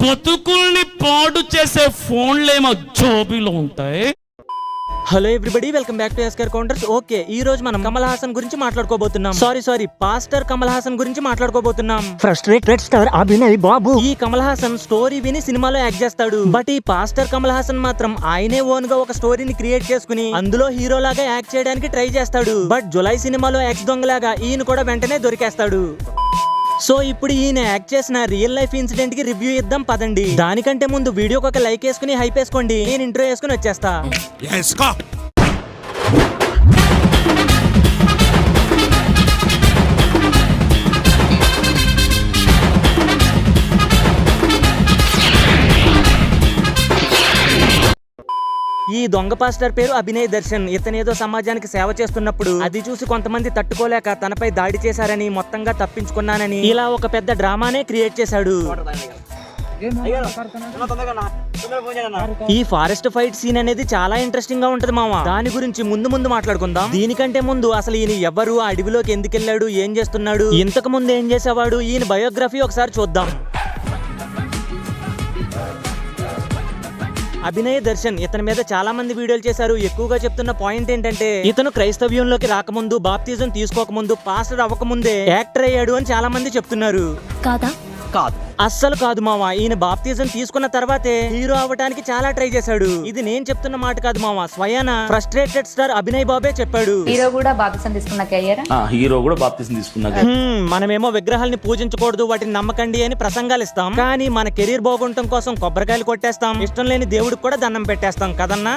బతుకుల్ని పాడు చేసే ఫోన్లేమో జోబీలో ఉంటాయి. Hello everybody, welcome back to SKR counters. Okay, ఈ రోజు మనం కమల్ హాసన్ గురించి మాట్లాడుకోబోతున్నాం. సారీ పాస్టర్ కమల్ హాసన్ గురించి మాట్లాడుకోబోతున్నాం. Frustrated star Abhinay Babu. ఈ కమల్ హాసన్ స్టోరీ విని సినిమాలో యాక్ట్ చేస్తాడు. బట్ ఈ పాస్టర్ కమల్ హాసన్ మాత్రం ఆయనే ఓన్ గా ఒక స్టోరీని క్రియేట్ చేసుకుని అందులో హీరో లాగా యాక్ట్ చేయడానికి ట్రై చేస్తాడు. బట్ జులై సినిమాలో ఎక్స్ దొంగలాగా ఈయన కూడా వెంటనే దొరికేస్తాడు. సో ఇప్పుడు ఈయన యాక్ట్ చేసిన రియల్ లైఫ్ ఇన్సిడెంట్ కి రివ్యూ ఇద్దాం పదండి. దానికంటే ముందు వీడియోకి ఒక లైక్ వేసుకుని హైప్ వేసుకోండి. నేను ఇంట్రో వేసుకుని వచ్చేస్తా. ఈ దొంగ పాస్టర్ పేరు అభినయ్ దర్శన్. ఇతనేదో సమాజానికి సేవ చేస్తున్నప్పుడు అది చూసి కొంతమంది తట్టుకోలేక తనపై దాడి చేశారని, మొత్తంగా తప్పించుకున్నానని ఇలా ఒక పెద్ద డ్రామానే క్రియేట్ చేశాడు. ఈ ఫారెస్ట్ ఫైట్ సీన్ అనేది చాలా ఇంట్రెస్టింగ్ గా ఉంటది మామ. దాని గురించి ముందు మాట్లాడుకుందాం. దీనికంటే ముందు అసలు ఈయన ఎవరు, అడవిలోకి ఎందుకు వెళ్ళాడు, ఏం చేస్తున్నాడు, ఇంతకు ముందు ఏం చేసేవాడు, ఈయన బయోగ్రఫీ ఒకసారి చూద్దాం. అభినయ్ దర్శన్ ఇతని మీద చాలా మంది వీడియోలు చేశారు. ఎక్కువగా చెప్తున్న పాయింట్ ఏంటంటే ఇతను క్రైస్తవ్యంలోకి రాకముందు, బాప్తిజం తీసుకోకముందు, పాస్టర్ అవ్వకముందే యాక్టర్ అయ్యాడు అని చాలా మంది చెప్తున్నారు. కాదా? కాదు, అస్సలు కాదు మామ. ఈయన బాప్తిజం తీసుకున్న తర్వాతే హీరో అవ్వడానికి చాలా ట్రై చేశాడు. ఇది నేను చెప్తున్న మాట కాదు మామ, స్వయాన ఫ్రస్ట్రేటెడ్ స్టార్ అభినయ్ బాబే చెప్పాడు. హీరో కూడా బాప్తిజం తీసుకున్నాక మనమేమో విగ్రహాల్ని పూజించకూడదు, వాటిని నమ్మకండి అని ప్రసంగాలు ఇస్తాం. కానీ మన కెరీర్ బాగుండటం కోసం కొబ్బరికాయలు కొట్టేస్తాం, ఇష్టం లేని దేవుడికి కూడా దండం పెట్టేస్తాం కదన్నా.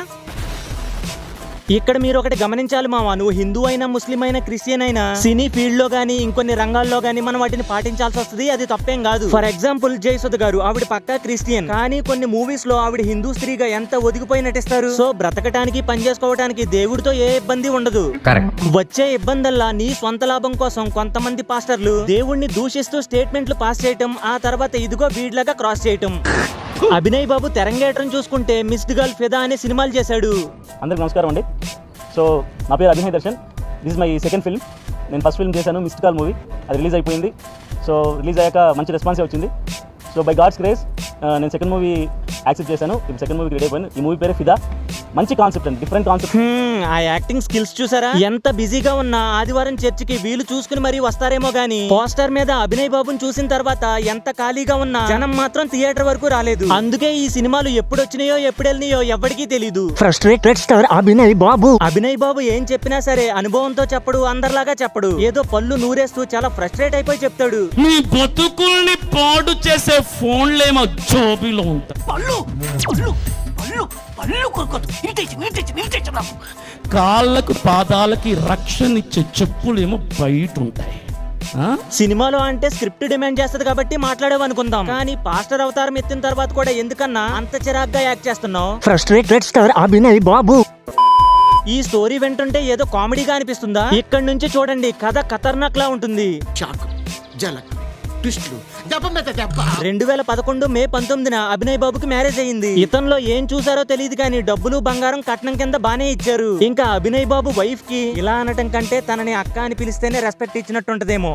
ఇక్కడ మీరు ఒకటి గమనించాలి మామ, నువ్వు హిందూ అయినా, ముస్లిం అయినా, క్రిస్టియన్ అయినా, సినీ ఫీల్డ్ లో గానీ ఇంకొన్ని రంగాల్లో గానీ మనం వాటిని పాటించాల్సి వస్తుంది. అది తప్పేం కాదు. ఫర్ ఎగ్జాంపుల్ జయసుధ గారు, ఆవిడ పక్కా క్రిస్టియన్, కానీ కొన్ని మూవీస్ లో ఆవిడ హిందూ స్త్రీగా ఎంత ఒదిగిపోయి నటిస్తారు. సో బ్రతకటానికి, పని చేసుకోవడానికి దేవుడితో ఏ ఇబ్బంది ఉండదు. వచ్చే ఇబ్బందల్లా నీ సొంత లాభం కోసం కొంతమంది పాస్టర్లు దేవుణ్ణి దూషిస్తూ స్టేట్మెంట్లు పాస్ చేయటం, ఆ తర్వాత ఇదిగో వీడ్లాగా క్రాస్ చేయటం. అభినయ్ బాబు తెరంగేట్రం చూసుకుంటే మిస్డ్ గర్ల్, ఫిదా అనే సినిమాలు చేశాడు. అందరికి నమస్కారం అండి. సో నా పేరు Abhinay Darshan. This my second film. నేను ఫస్ట్ ఫిల్మ్ చేశాను మిస్డ్ కాల్ మూవీ, అది రిలీజ్ అయిపోయింది. సో రిలీజ్ అయ్యాక మంచి రెస్పాన్సే వచ్చింది. సో బై గాడ్స్ గ్రేస్ నేను సెకండ్ మూవీ యాక్సెప్ట్ చేశాను. ఇప్పుడు సెకండ్ మూవీ రెడీ అయిపోయింది. ఈ మూవీ పేరు ఫిదా. మంచి కాన్సెప్ట్ అండి, డిఫరెంట్ కాన్సెప్ట్. ఆ యాక్టింగ్ స్కిల్స్ చూసారా? ఎంత బిజీగా ఉన్నా ఆదివారం చర్చికి వీలు చూసుకుని మరీ వస్తారేమో గానీ పోస్టర్ మీద అభినయ్ బాబుని చూసిన తర్వాత ఎంత ఖాళీగా ఉన్నా జనం మాత్రం థియేటర్ వరకు రాలేదు. అందుకే ఈ సినిమాలు ఎప్పుడు వచ్చినాయో ఎప్పుడు వెళ్ళినాయో ఎవరికీ తెలీదు. ఫ్రస్ట్రేటెడ్ స్టార్ అభినయ్ బాబు. అభినయ్ బాబు ఏం చెప్పినా సరే అనుభవంతో చెప్పడు, అందరిలాగా చెప్పడు. ఏదో పళ్ళు నూరేస్తూ చాలా ఫ్రస్ట్రేట్ అయిపోయి చెప్తాడు. నీ బతుకుల్ని పాడు చేసే ఫోన్లేమో జోబీలో ఉంటాయి. కాళ్ళకు పాదాలకి రక్షణ ఇచ్చే చెప్పులేమో బయట ఉంటాయి. సినిమాలో అంటే స్క్రిప్ట్ డిమాండ్ చేస్తది కాబట్టి మాట్లాడేవి అనుకుందాం. కానీ పాస్టర్ అవతారం ఎత్తిన తర్వాత కూడా ఎందుకన్నా అంత చిరాగ్గా యాక్ట్ చేస్తున్నావు? Frustrated star Abhinay Babu. ఈ స్టోరీ వింటుంటే ఏదో కామెడీగా అనిపిస్తుందా? ఇక్కడ నుంచి చూడండి, కథ ఖతర్నాక్ లా ఉంటుంది. 2011 మే 19న అభినయ్ బాబుకి మ్యారేజ్ అయ్యింది. ఇతనిలో ఏం చూసారో తెలియదు కానీ డబ్బులు, బంగారం కట్నం కింద బానే ఇచ్చారు. ఇంకా అభినయ్ బాబు వైఫ్ కి ఇలా అనటం కంటే తనని అక్క అని పిలిస్తేనే రెస్పెక్ట్ ఇచ్చినట్టుంటదేమో.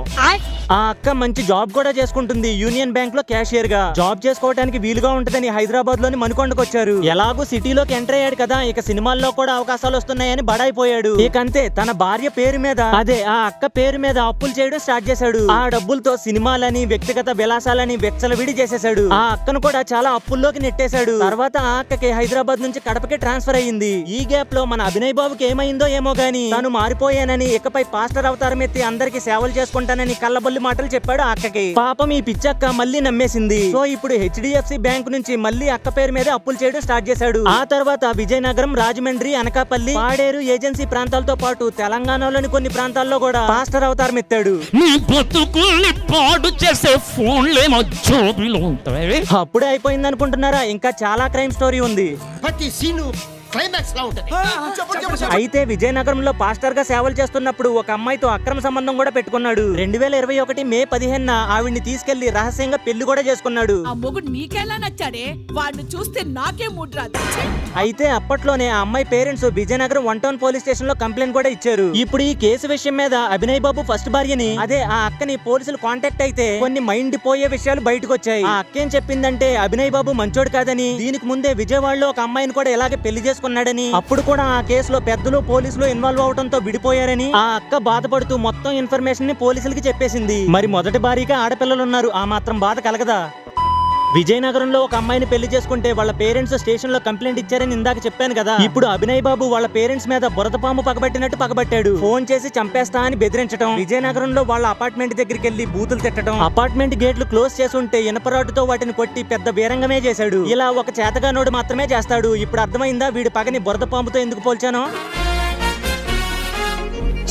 ఆ అక్క మంచి జాబ్ కూడా చేసుకుంటుంది, యూనియన్ బ్యాంక్ లో క్యాషియర్ గా. జాబ్ చేసుకోవడానికి వీలుగా ఉంటదని హైదరాబాద్ లోని మణికొండకు వచ్చారు. ఎలాగో సిటీలోకి ఎంటర్ అయ్యాడు కదా, ఇక సినిమాల్లో కూడా అవకాశాలు వస్తున్నాయని బడాయిపోయాడు. ఇకంతే తన భార్య పేరు మీద, అదే ఆ అక్క పేరు మీద అప్పులు చేయడం స్టార్ట్ చేశాడు. ఆ డబ్బులతో సినిమాలని, వ్యక్తిగత విలాసాలని వెచ్చలవిడి చేసేశాడు. ఆ అక్కను కూడా చాలా అప్పుల్లోకి నెట్టేశాడు. తర్వాత ఆ అక్కకి హైదరాబాద్ నుంచి కడపకి ట్రాన్స్ఫర్ అయ్యింది. ఈ గ్యాప్ లో మన అభినయ్ బాబుకి ఏమైందో ఏమో గానీ తాను మారిపోయానని, ఇకపై పాస్టర్ అవతారం ఎత్తి అందరికి సేవలు చేసుకుంటానని కళ్ళబొల్లి మాటలు చెప్పాడు ఆ అక్కకి. పాపం ఈ పిచ్చక్క మళ్ళీ నమ్మేసింది. సో ఇప్పుడు HDFC బ్యాంక్ నుంచి మళ్ళీ అక్క పేరు మీద అప్పులు చేయడం స్టార్ట్ చేశాడు. ఆ తర్వాత విజయనగరం, రాజమండ్రి, అనకాపల్లి, పాడేరు ఏజెన్సీ ప్రాంతాలతో పాటు తెలంగాణలోని కొన్ని ప్రాంతాల్లో కూడా పాస్టర్ అవతారం ఎత్తాడు. నీ బతుకుల్ని పాడు చేసే ఫోన్లేమో జోబీలో ఉంటాయి. అప్పుడే అయిపోయింది అనుకుంటున్నారా? ఇంకా చాలా క్రైమ్ స్టోరీ ఉంది. ప్రతి సీను క్లైమాక్స్ లా ఉంటది. అయితే విజయనగరంలో పాస్టర్ గా సేవలు చేస్తున్నప్పుడు ఒక అమ్మాయితో అక్రమ సంబంధం కూడా పెట్టుకున్నాడు. 2021 మే 15న ఆవిడ్ని తీసుకెళ్లి రహస్యంగా పెళ్లి కూడా చేసుకున్నాడు. ఆ మొగుడు నీకెలా నచ్చాడే? వాడిని చూస్తే నాకే మూడ్ రాదు. అయితే అప్పట్లోనే ఆ అమ్మాయి parents Vizianagaram 1 town police station లో కంప్లైంట్ కూడా ఇచ్చారు. ఇప్పుడు ఈ కేసు విషయం మీద అభినయ్ బాబు ఫస్ట్ భార్యని, అదే ఆ అక్కని పోలీసులు కాంటాక్ట్ అయితే కొన్ని మైండ్ పోయే విషయాలు బయటకు వచ్చాయి. ఆ అక్క ఏం చెప్పిందంటే అభినయ్ బాబు మంచోడు కాదని, దీనికి ముందే విజయవాడలో ఒక అమ్మాయిని కూడా ఇలాగే పెళ్లి చేసుకున్నాడని, అప్పుడు కూడా ఆ కేసులో పెద్దలు పోలీసులు ఇన్వాల్వ్ అవడంతో విడిపోయారని ఆ అక్క బాధపడుతూ మొత్తం ఇన్ఫర్మేషన్ ని పోలీసులకి చెప్పేసింది. మరి మొదటి భార్యగా ఆడపిల్లలున్నారు, ఆ మాత్రం బాధ కలగదా? విజయనగరంలో ఒక అమ్మాయిని పెళ్లి చేసుకుంటే వాళ్ళ పేరెంట్స్ స్టేషన్ లో కంప్లైంట్ ఇచ్చారని ఇందాక చెప్పాను కదా. ఇప్పుడు అభినయ్ బాబు వాళ్ళ పేరెంట్స్ మీద బురదపాము పగబట్టినట్టు పగబట్టాడు. ఫోన్ చేసి చంపేస్తా అని బెదిరించడం, విజయనగరంలో వాళ్ళ అపార్ట్మెంట్ దగ్గరికి వెళ్లి బూతులు తిట్టడం, అపార్ట్మెంట్ గేట్లు క్లోజ్ చేసి ఉంటే ఇనపరాటుతో వాటిని కొట్టి పెద్ద వీరంగమే చేశాడు. ఇలా ఒక చేతగానోడు మాత్రమే చేస్తాడు. ఇప్పుడు అర్థమైందా వీడి పగని బురదపాముతో ఎందుకు పోల్చానో?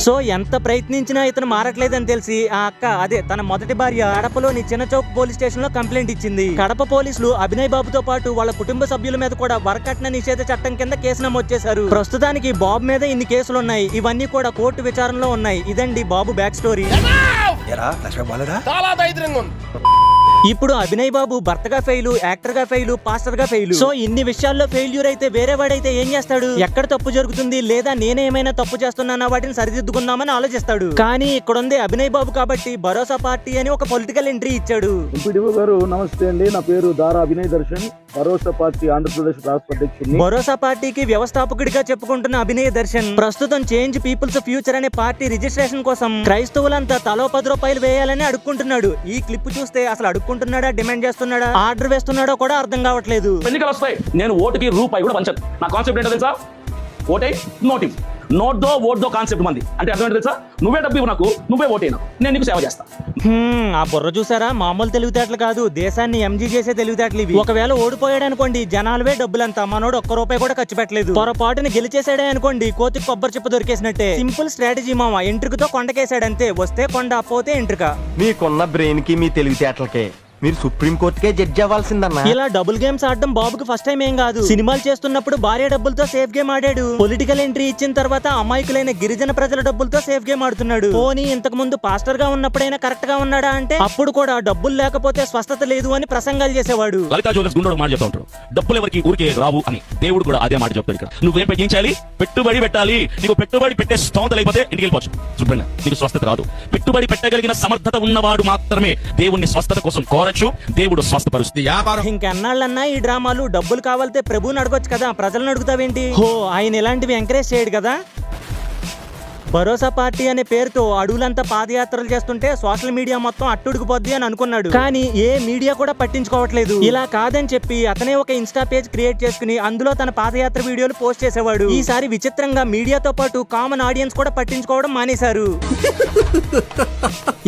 సో ఎంత ప్రయత్నించినా ఇతను మారట్లేదని తెలిసి ఆ అక్క, అదే తన మొదటి భార్య, కడపలోని చిన్నచౌక్ పోలీస్ స్టేషన్ లో కంప్లైంట్ ఇచ్చింది. కడప పోలీసులు అభినయ్ బాబుతో పాటు వాళ్ళ కుటుంబ సభ్యుల మీద కూడా వరకట్న నిషేధ చట్టం కింద కేసు నమోదు చేశారు. ప్రస్తుతానికి బాబు మీద ఇన్ని కేసులు ఉన్నాయి. ఇవన్నీ కూడా కోర్టు విచారణలో ఉన్నాయి. ఇదండి బాబు బ్యాక్ స్టోరీ. చాలా దైద్యంగా ఉంది. ఇప్పుడు అభినయ్ బాబు భర్తగా ఫెయిల్, యాక్టర్ గా ఫెయిల్, పాస్టర్ గా ఫెయిల్. సో ఇన్ని విషయాల్లో ఫెయిల్యూర్ అయితే వేరే వాడైతే ఏం చేస్తాడు? ఎక్కడ తప్పు జరుగుతుంది, లేదా నేనేమైనా తప్పు చేస్తున్నానా వాటిని సరిదిద్దుకుందామని ఆలోచిస్తాడు. కానీ ఇక్కడ ఉంది అభినయ్ బాబు కాబట్టి భరోసా పార్టీ అని ఒక పొలిటికల్ ఎంట్రీ ఇచ్చాడు. ఎంపీడీఓ గారు నమస్తే అండి, నా పేరు దారా అభినయ్ దర్శన్, భరోసా పార్టీ ఆంధ్రప్రదేశ్ రాష్ట్ర అధ్యక్షుడిని. భరోసా పార్టీకి వ్యవస్థాపకుడిగా చెప్పుకుంటున్న అభినయ్ దర్శన్ ప్రస్తుతం చేంజ్ పీపుల్స్ ఫ్యూచర్ అనే పార్టీ రిజిస్ట్రేషన్ కోసం క్రైస్తవులంతా తలో 10 రూపాయలు వేయాలని అడుక్కుంటున్నాడు. ఈ క్లిప్ చూస్తే అసలు అడుక్కుంటున్నాడా, డిమాండ్ చేస్తున్నాడా, ఆర్డర్ వేస్తున్నాడో కూడా అర్థం కావట్లేదు. ఎన్నికలు వస్తాయి, నేను ఓటుకి రూపాయి కూడా పంచను. నా కాన్సెప్ట్ ఏంటో తెలుసా? ఓటే నోటివ్, నోట్ దో ఓట్ దో కాన్సెప్ట్ మంది. అంటే అర్థం ఏంటో తెలుసా? నువ్వే డబ్బు ఇవ్వు నాకు, నువ్వే ఓటేనా, నేను నీకు సేవ చేస్తా. ఆ బుర్ర చూసారా? మామూలు తెలివితేటలు కాదు, దేశాన్ని ఎంజీ చేసే తెలివితేటలు ఇవి. ఒకవేళ ఓడిపోయాడు అనుకోండి, జనాలవే డబ్బులంతా, మనోడు 1 రూపాయి కూడా ఖర్చు పెట్టలేదు. పొరపాటుని గెలిచేసాడే అనుకోండి, కోతికి కొబ్బరి చెప్పు దొరికేసినట్టే. సింపుల్ స్ట్రాటజీ మామ. ఎంట్రుకతో కొండకేసాడు అంతే. వస్తే కొండ, పోతే ఎంట్రుక. మీకున్న బ్రెయిన్ కి మీ తెలివితేటలకే మీరు సుప్రీం కోర్టుకే జడ్జి అవ్వాల్సిందన్నా. ఇలా డబుల్ గేమ్స్ ఆడడం బాబుకి ఫస్ట్ టైం ఏం కాదు. సినిమాలు చేస్తున్నప్పుడు భార్య డబ్బులతో సేఫ్ గేమ్ ఆడాడు. పొలిటికల్ ఎంట్రీ ఇచ్చిన తర్వాత అమాయకులైన గిరిజన ప్రజల డబ్బులతో సేఫ్ గేమ్ ఆడుతున్నాడు. పోనీ ఇంతకు ముందు పాస్టర్ గా ఉన్నప్పుడైనా కరెక్ట్ గా ఉన్నాడా అంటే అప్పుడు కూడా డబ్బులు లేకపోతే స్వస్థత లేదు అని ప్రసంగాలు చేసేవాడు. లలితా జ్యువెలర్స్ గుండె మాట చెప్తా ఉంటాడు, డబ్బులు ఎవరికి ఊరికే రావు అని. దేవుడు కూడా అదే మాట చెప్తాడు ఇక్కడ. నువ్వేం చేయాలి? పెట్టుబడి పెట్టాలి. నీకు పెట్టుబడి పెట్టే స్తోమత లేకపోతే ఇంటికి వెళ్ళిపోవచ్చు. శుభ్రంగా నీకు స్వస్థత రాదు. పెట్టుబడి పెట్టగలిగిన సమర్థత ఉన్నవాడు మాత్రమే దేవుణ్ణి స్వస్థత కోసం కోరచ్చు. దేవుడు స్వస్థపరుస్తుంది. ఇంకెన్నాళ్ళన్నా ఈ డ్రామాలు? డబ్బులు కావాలితే ప్రభువుని అడగొచ్చు కదా, ప్రజలను అడుగుతావేంటి? హో, ఆయన ఇలాంటివి ఎంకరేజ్ చేయడు కదా. భరోసా పార్టీ అనే పేరుతో అడవులంతా పాదయాత్రలు చేస్తుంటే సోషల్ మీడియా మొత్తం అట్టుడుకుపోద్ది అని అనుకున్నాడు. కానీ ఏ మీడియా కూడా పట్టించుకోవట్లేదు. ఇలా కాదని చెప్పి అతనే ఒక ఇన్స్టా పేజ్ క్రియేట్ చేసుకుని అందులో తన పాదయాత్ర వీడియోలు పోస్ట్ చేసేవాడు. ఈసారి విచిత్రంగా మీడియాతో పాటు కామన్ ఆడియన్స్ కూడా పట్టించుకోవడం మానేశారు.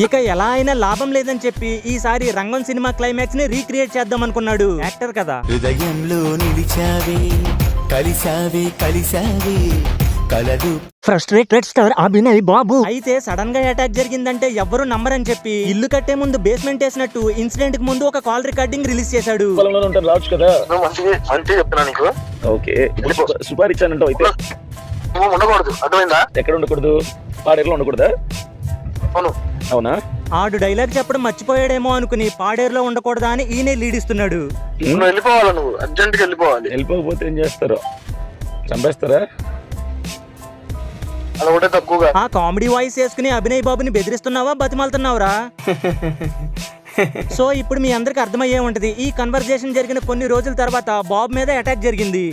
ఇక ఎలా అయినా లాభం లేదని చెప్పి ఈసారి రంగం సినిమా క్లైమాక్స్ ని రీక్రియేట్ చేద్దాం అనుకున్నాడు. యాక్టర్ కదా. హృదయంలో నిలిచావే, కలిసావే కలిసావే కలదు. ఫ్రస్ట్రేటెడ్ స్టార్ అభినయ్ బాబు. అయితే సడన్ గా అటాక్ జరిగిందంటే ఎవ్వరూ నమ్మరని చెప్పి ఇల్లు కట్టే ముందు బేస్మెంట్ వేసినట్టు ఇన్సిడెంట్ కి ముందు ఒక కాల్ రికార్డింగ్ రిలీజ్ చేశాడు. పొలంలో ఉంటాను రావచ్చు కదా. మంచిగా చెప్తున్నా నీకు. ఓకే, సుపారీ ఇచ్చానంటావు అయితే. నువ్వు ఉండకూడదు, అర్థమైందా? ఎక్కడ ఉండకూడదు? పాడేరులో ఉండకూడదా? అవును. అవునా? ఆడు డైలాగ్ చెప్పడం మర్చిపోయాడేమో అనుకుని పాడేరులో ఉండకూడదా అని ఈయనే లీడ్ ఇస్తున్నాడు. నువ్వు వెళ్ళిపోవాలి, నువ్వు అర్జెంట్ గా వెళ్ళిపోవాలి. వెళ్ళిపోకపోతే ఏం చేస్తారు? చంపేస్తారా? అది ఒకటే తక్కువగా. ఆ కామెడీ వాయిస్ వేసుకుని అభినయ్ బాబుని బెదిరిస్తున్నావా, బతిమాలుతున్నావురా? సో ఇప్పుడు మీ అందరికి అర్థమయ్యే ఉంటది. ఈ కన్వర్జేషన్ జరిగిన కొన్ని రోజుల తర్వాత బాబు మీద అటాక్ జరిగింది.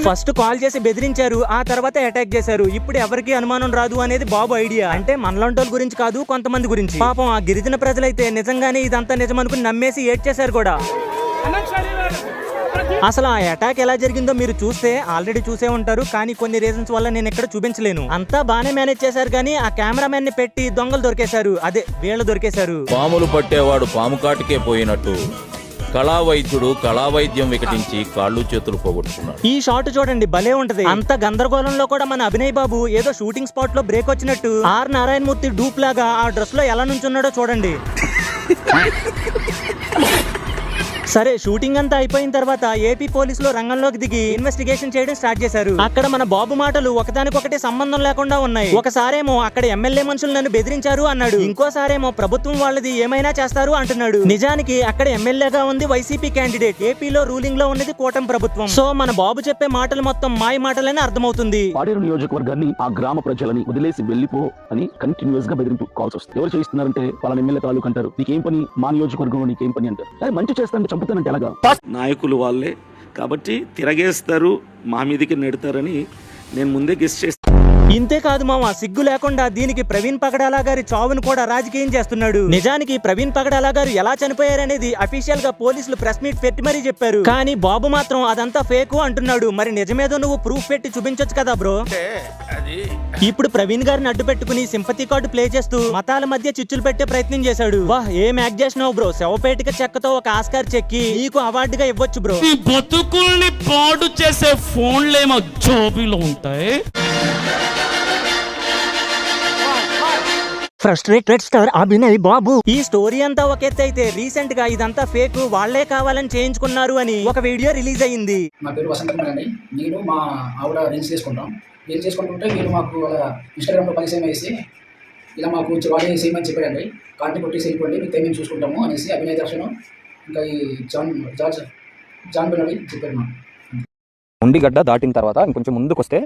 ఫస్ట్ కాల్ చేసి బెదిరించారు, ఆ తర్వాత అటాక్ చేశారు. ఇప్పుడు ఎవరికి అనుమానం రాదు అనేది బాబు ఐడియా. అంటే మనలాంటోళ్ళ గురించి కాదు, కొంతమంది గురించి. పాపం ఆ గిరిజన ప్రజలైతే నిజంగానే ఇదంతా నిజం అనుకుని నమ్మేసి ఏడ్చేశారు కూడా. అసలు ఆ అటాక్ ఎలా జరిగిందో మీరు చూస్తే ఆల్రెడీ చూసే ఉంటారు. కానీ కొన్ని రీజన్స్ వల్ల నేను ఇక్కడ చూపించలేను. అంతా బానే మేనేజ్ చేశారు కానీ ఆ కెమెరామెన్ ని పెట్టి దొంగలు దొరికేశారు. అదే వీళ్ళు దొరికేశారు. పాములు పట్టేవాడు పాము కాటికే పోయినట్టు కళావైద్యుడు కళావైద్యం వికటించి కాళ్ళు చేతులు పోగొట్టుకున్నాడు. ఈ షాట్ చూడండి, భలే ఉంటది. అంత గందరగోళంలో కూడా మన అభినయ్ బాబు ఏదో షూటింగ్ స్పాట్ లో బ్రేక్ వచ్చినట్టు ఆర్ నారాయణమూర్తి డూప్ లాగా ఆ డ్రెస్ లో ఎలా నుంచున్నాడో చూడండి. సరే షూటింగ్ అంతా అయిపోయిన తర్వాత ఏపీ పోలీసులు రంగంలోకి దిగి ఇన్వెస్టిగేషన్ చేయడం స్టార్ట్ చేశారు. అక్కడ మన బాబు మాటలు ఒకదానికొకటి సంబంధం లేకుండా ఉన్నాయి. ఒకసారేమో అక్కడ ఎమ్మెల్యే మనుషులు నన్ను బెదిరించారు అన్నాడు, ఇంకోసారేమో ప్రభుత్వం వాళ్ళది ఏమైనా చేస్తారు అంటున్నాడు. నిజానికి అక్కడ ఎమ్మెల్యేగా ఉంది వైసీపీ క్యాండిడేట్, ఏపీలో రూలింగ్ లో ఉన్నది కూటమి ప్రభుత్వం. సో మన బాబు చెప్పే మాటలు మొత్తం మాయ మాటలని అర్థమవుతుంది. పాడేరు నియోజకవర్గాన్ని ఆ గ్రామ ప్రజలని వదిలేసి వెళ్లిపో అని కంటిన్యూస్ గా బెదిరింపు కాల్స్ వస్తాయి. ఎవరు చేయిస్తున్నారంటే వాళ్ళ ఎమ్మెల్యే తాలూకు అంటారు, నీకేం పని, మా నియోజకవర్గంలో నీకేం పని అంటారు. అరే మంచి చేస్తానంటే చంపుతానంటే ఎలాగా? నాయకులు వాళ్ళే కాబట్టి తిరగేస్తారు, మా మీదకి నెడతారని నేను ముందే గెస్ చేస్తాను. ఇంతే కాదు మామ, సిగ్గు లేకుండా దీనికి ప్రవీణ్ పగడాలా గారి చావును కూడా రాజకీయం చేస్తున్నాడు. నిజానికి ప్రవీణ్ పగడాలా గారు ఎలా చనిపోయారనేది అఫీషియల్ గా పోలీసులు ప్రెస్ మీట్ పెట్టి మరీ చెప్పారు. కానీ బాబు మాత్రం అదంతా ఫేక్ అంటున్నాడు. మరి నిజమేదో నువ్వు ప్రూఫ్ పెట్టి చూపించొచ్చు కదా బ్రో. ఇప్పుడు ప్రవీణ్ గారిని అడ్డు పెట్టుకుని సింపతి కార్డు ప్లే చేస్తూ మతాల మధ్య చిచ్చులు పెట్టే ప్రయత్నం చేశాడు. వాహ్, ఏం యాక్ట్ చేసినావు బ్రో. శవపేటిక చెక్కతో ఒక ఆస్కార్ చెక్కి నీకు అవార్డుగా ఇవ్వచ్చు బ్రో. ఈ బతుకుల్ని పాడు చేసే ఫోన్లేమో జోబీలో ఉంటాయి. Frustrated star Abhinay Babu. ఈ స్టోరీ అంతా ఒక ఎత్తు అయితే రీసెంట్ గా ఇదంతా ఫేక్, వాళ్లే కావాలని చేయించుకున్నారు అని ఒక వీడియో రిలీజ్ అయ్యింది. నా పేరు వసంత కుమార్ అండి. నేను మా ఆవిడ రీల్స్ చేసుకుంటుంటే వీళ్ళు మాకు ఇన్స్టాగ్రామ్లో పరిచయం వేసి ఇలా మాకు వాళ్ళే చేయమని చెప్పారండి. కార్డు కొట్టేసి వెళ్ళిపోండి, మీకు మేము చూసుకుంటాము అనేసి అభినయ్ దర్శనం ఇంకా ఈ జాన్ బెనవి చెప్పారు. మాకు ఉండిగడ్డ దాటిన తర్వాత ఇంకొంచెం ముందుకు వస్తే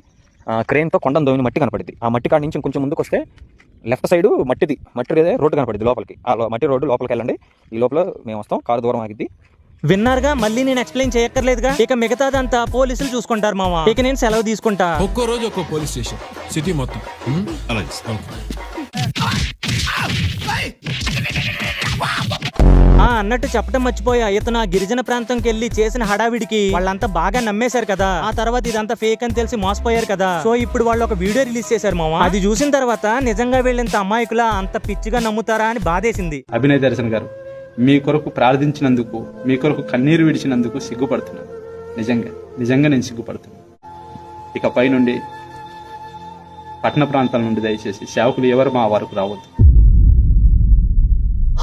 క్రేన్తో కొండను దోమిన మట్టి కనపడింది. ఆ మట్టి కాడ నుంచి ఇంకొంచెం ముందుకు వస్తే లెఫ్ట్ సైడ్ మట్టి రోడ్డు కనపడింది. లోపలికి ఆ మట్టి రోడ్డు లోపలికి వెళ్ళండి. ఈ లోపల మేము వస్తాం, కారు దూరం ఆగిద్ది. విన్నారుగా, మళ్ళీ నేను ఎక్స్ప్లెయిన్ చేయక్కర్లేదుగా. ఇక మిగతాదంతా పోలీసులు చూసుకుంటారు మామ. ఇక నేను సెలవు తీసుకుంటా. ఒక్కో రోజు ఒక్కో పోలీస్ స్టేషన్, సిటీ మొత్తం. అన్నట్టు చెప్పడం మర్చిపోయా, ఇతను ఆ గిరిజన ప్రాంతంకి వెళ్ళి చేసిన హడావిడికి వాళ్ళంతా బాగా నమ్మేశారు కదా. ఆ తర్వాత ఇదంతా ఫేక్ అని తెలిసి మోసపోయారు కదా. సో ఇప్పుడు వాళ్ళు ఒక వీడియో రిలీజ్ చేశారు మామ. అది చూసిన తర్వాత నిజంగా వీళ్ళంత అమాయకులా అంత పిచ్చిగా నమ్ముతారా అని బాధేసింది. అభినయ్ దర్శన్ గారు, మీ కొరకు ప్రార్థించినందుకు, మీ కొరకు కన్నీరు విడిచినందుకు సిగ్గుపడుతున్నాను. నిజంగా నేను సిగ్గుపడుతున్నాను. ఇకపై నుండి పట్టణ ప్రాంతాల నుండి దయచేసి సేవకులు ఎవరు మా వరకు రావద్దు.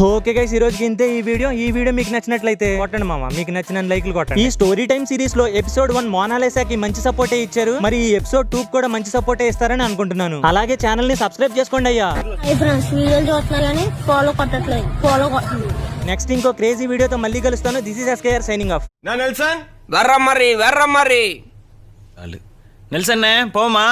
ఓకే గైస్, ఈ రోజుకి ఇంతే ఈ వీడియో మీకు నచ్చినట్లయితే కొట్టండి మామ, మీకు నచ్చిన లైక్లు కొట్టండి. ఈ స్టోరీ టైమ్ సిరీస్ లో ఎపిసోడ్ 1 మోనాలిసాకి మంచి సపోర్టే ఇచ్చారు. మరి ఈ ఎపిసోడ్ 2 కూడా మంచి సపోర్టే ఇస్తారని అనుకుంటున్నాను. అలాగే ఛానల్ ని సబ్స్క్రైబ్ చేసుకోండి అయ్యా. నెక్స్ట్ ఇంకో క్రేజీ వీడియోతో మళ్ళీ కలుస్తాను. This is SKR signing off. నెల్సన్ పోమా.